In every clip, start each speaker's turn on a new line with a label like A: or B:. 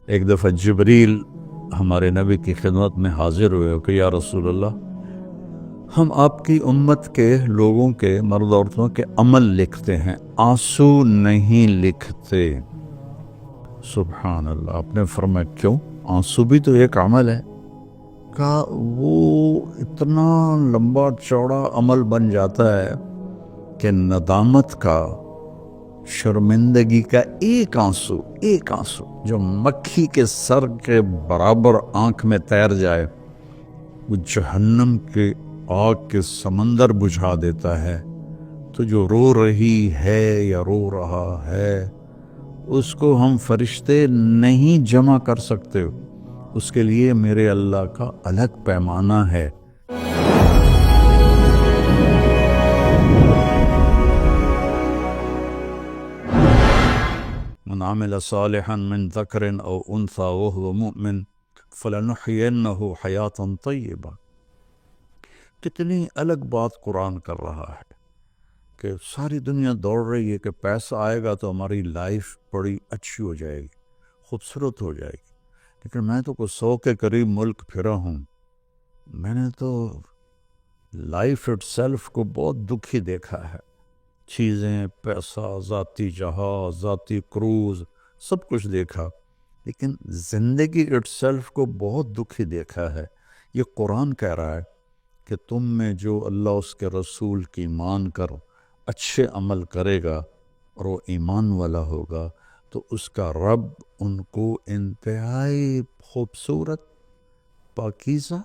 A: ایک دفعہ جبریل ہمارے نبی کی خدمت میں حاضر ہوئے کہ یا رسول اللہ، ہم آپ کی امت کے لوگوں کے مرد عورتوں کے عمل لکھتے ہیں، آنسو نہیں لکھتے۔ سبحان اللہ۔ آپ نے فرمایا کیوں؟ آنسو بھی تو ایک عمل ہے۔ کہا وہ اتنا لمبا چوڑا عمل بن جاتا ہے کہ ندامت کا، شرمندگی کا ایک آنسو جو مکھی کے سر کے برابر آنکھ میں تیر جائے، وہ جہنم کے آگ کے سمندر بجھا دیتا ہے۔ تو جو رو رہی ہے یا رو رہا ہے، اس کو ہم فرشتے نہیں جمع کر سکتے، اس کے لیے میرے اللہ کا الگ پیمانہ ہے۔ من عمل صالحا من ذکر او انثى وهو مؤمن فلنحینہ حیاتا طیبہ۔ کتنی الگ بات قرآن کر رہا ہے کہ ساری دنیا دوڑ رہی ہے کہ پیسہ آئے گا تو ہماری لائف بڑی اچھی ہو جائے گی، خوبصورت ہو جائے گی، لیکن میں تو کوئی 100 کے قریب ملک پھرا ہوں، میں نے تو لائف اٹ سیلف کو بہت دکھی دیکھا ہے۔ چیزیں، پیسہ، ذاتی جہاز، ذاتی کروز، سب کچھ دیکھا، لیکن زندگی اٹ سیلف کو بہت دکھی دیکھا ہے۔ یہ قرآن کہہ رہا ہے کہ تم میں جو اللہ اس کے رسول کی مان کر اچھے عمل کرے گا اور وہ ایمان والا ہوگا تو اس کا رب ان کو انتہائی خوبصورت، پاکیزہ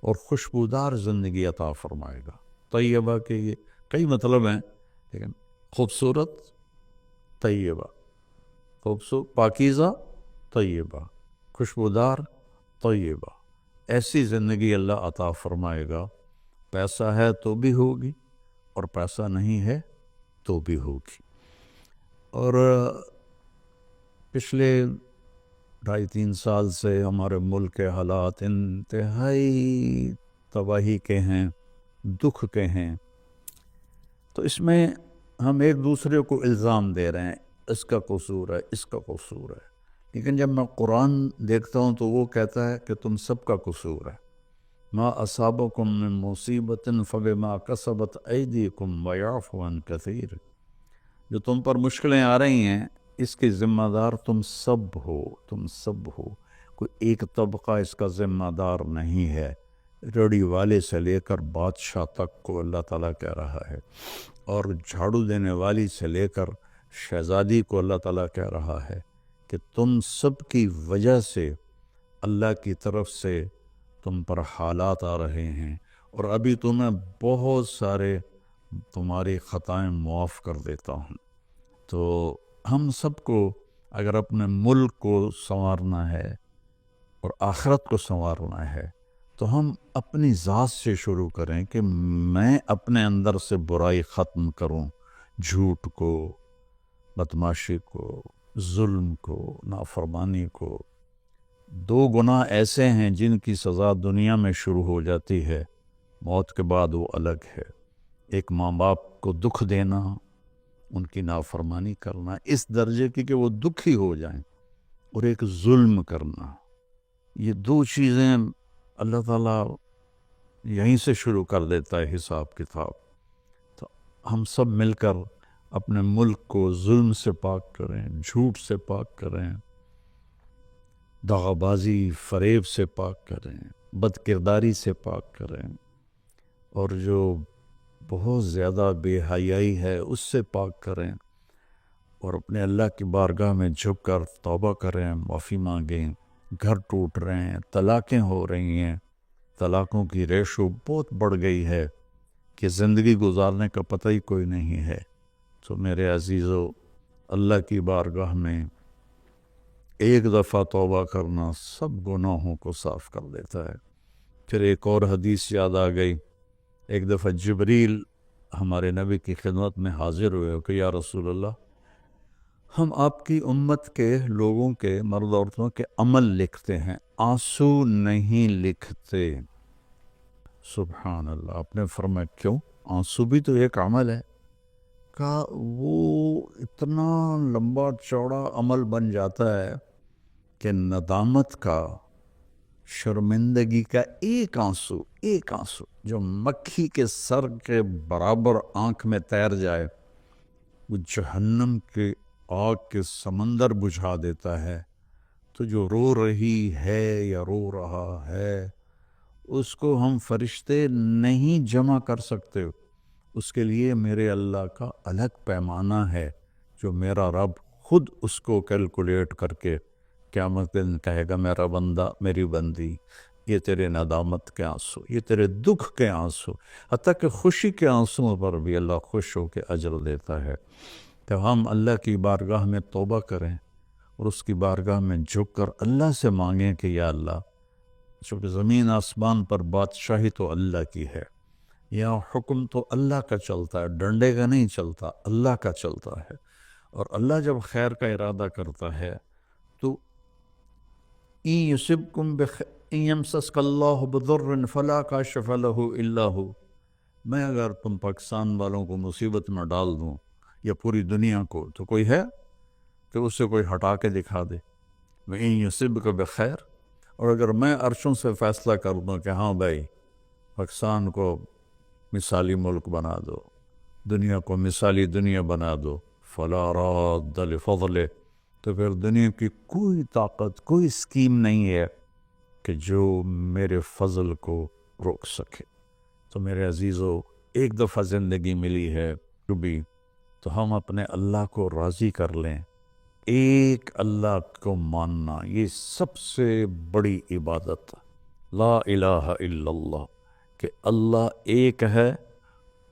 A: اور خوشبودار زندگی عطا فرمائے گا۔ طیبہ کے یہ کئی مطلب ہیں، لیکن خوبصورت، طیبہ، پاکیزہ، طیبہ، خوشبودار، طیبہ، ایسی زندگی اللہ عطا فرمائے گا۔ پیسہ ہے تو بھی ہوگی اور پیسہ نہیں ہے تو بھی ہوگی۔ اور پچھلے 2.5-3 سال سے ہمارے ملک کے حالات انتہائی تباہی کے ہیں، دکھ کے ہیں، تو اس میں ہم ایک دوسرے کو الزام دے رہے ہیں، اس کا قصور ہے، اس کا قصور ہے، لیکن جب میں قرآن دیکھتا ہوں تو وہ کہتا ہے کہ تم سب کا قصور ہے۔ ما اصابکم من مصیبت فبما کسبت ایدیکم ویعفو عن کثیر۔ جو تم پر مشکلیں آ رہی ہیں اس کی ذمہ دار تم سب ہو، کوئی ایک طبقہ اس کا ذمہ دار نہیں ہے۔ ریڑھی والے سے لے کر بادشاہ تک کو اللہ تعالیٰ کہہ رہا ہے، اور جھاڑو دینے والی سے لے کر شہزادی کو اللہ تعالیٰ کہہ رہا ہے کہ تم سب کی وجہ سے اللہ کی طرف سے تم پر حالات آ رہے ہیں، اور ابھی تمہیں بہت سارے تمہاری خطائیں معاف کر دیتا ہوں۔ تو ہم سب کو اگر اپنے ملک کو سنوارنا ہے اور آخرت کو سنوارنا ہے تو ہم اپنی ذات سے شروع کریں کہ میں اپنے اندر سے برائی ختم کروں، جھوٹ کو، بدمعاشی کو، ظلم کو، نافرمانی کو۔ 2 گناہ ایسے ہیں جن کی سزا دنیا میں شروع ہو جاتی ہے، موت کے بعد وہ الگ ہے۔ ایک ماں باپ کو دکھ دینا، ان کی نافرمانی کرنا اس درجے کی کہ وہ دکھی ہو جائیں، اور ایک ظلم کرنا، یہ 2 چیزیں اللہ تعالیٰ یہیں سے شروع کر دیتا ہے حساب کتاب۔ تو ہم سب مل کر اپنے ملک کو ظلم سے پاک کریں، جھوٹ سے پاک کریں، دغا بازی، فریب سے پاک کریں، بد کرداری سے پاک کریں، اور جو بہت زیادہ بے حیائی ہے اس سے پاک کریں، اور اپنے اللہ کی بارگاہ میں جھک کر توبہ کریں، معافی مانگیں۔ گھر ٹوٹ رہے ہیں، طلاقیں ہو رہی ہیں، طلاقوں کی ریشو بہت بڑھ گئی ہے کہ زندگی گزارنے کا پتہ ہی کوئی نہیں ہے۔ تو میرے عزیزو، اللہ کی بارگاہ میں ایک دفعہ توبہ کرنا سب گناہوں کو صاف کر دیتا ہے۔ پھر ایک اور حدیث یاد آ گئی، ایک دفعہ جبریل ہمارے نبی کی خدمت میں حاضر ہوئے کہ یا رسول اللہ، ہم آپ کی امت کے لوگوں کے مرد عورتوں کے عمل لکھتے ہیں، آنسو نہیں لکھتے۔ سبحان اللہ۔ آپ نے فرمایا کیوں؟ آنسو بھی تو ایک عمل ہے۔ کہا وہ اتنا لمبا چوڑا عمل بن جاتا ہے کہ ندامت کا، شرمندگی کا ایک آنسو جو مکھی کے سر کے برابر آنکھ میں تیر جائے، وہ جہنم کے آگ کے سمندر بجھا دیتا ہے. تو جو رو رہی ہے یا رو رہا ہے، اس کو ہم فرشتے نہیں جمع کر سکتے. اس کے لیے میرے اللہ کا الگ پیمانہ ہے، جو میرا رب خود اس کو کیلکولیٹ کر کے قیامت دن کہے گا، میرا بندہ، میری بندی، یہ تیرے ندامت کے آنسو، یہ تیرے دکھ کے آنسو، حتیٰ کہ خوشی کے آنسوں پر بھی اللہ خوش ہو کے اجر دیتا ہے. تو ہم اللہ کی بارگاہ میں توبہ کریں اور اس کی بارگاہ میں جھک کر اللہ سے مانگیں کہ یا اللہ، چونکہ زمین آسمان پر بادشاہی تو اللہ کی ہے، یہاں حکم تو اللہ کا چلتا ہے، ڈنڈے کا نہیں چلتا، اللہ کا چلتا ہے. اور اللہ جب خیر کا ارادہ کرتا ہے تو إِن يَمْسَسْكَ اللَّهُ بِضُرٍّ فَلَا كَاشِفَ لَهُ إِلَّا هُوَ. میں اگر تم پاکستان والوں کو مصیبت میں ڈال دوں یا پوری دنیا کو، تو کوئی ہے کہ اسے کوئی ہٹا کے دکھا دے. وَإِن يُصِبْكَ بِخَيْرٍ. اور اگر میں عرشوں سے فیصلہ کر دوں کہ ہاں بھائی، پاکستان کو مثالی ملک بنا دو، دنیا کو مثالی دنیا بنا دو، فَلَا رَادَّ لِفَضْلِهِ. تو پھر دنیا کی کوئی طاقت، کوئی اسکیم نہیں ہے کہ جو میرے فضل کو روک سکے. تو میرے عزیزو، ایک دفعہ زندگی ملی ہے بھی، تو ہم اپنے اللہ کو راضی کر لیں. ایک اللہ کو ماننا، یہ سب سے بڑی عبادت. لا الہ الا اللہ، کہ اللہ ایک ہے،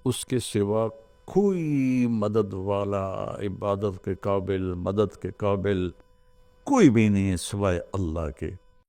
A: اس کے سوا کوئی مدد والا، عبادت کے قابل، مدد کے قابل کوئی بھی نہیں ہے سوائے اللہ کے.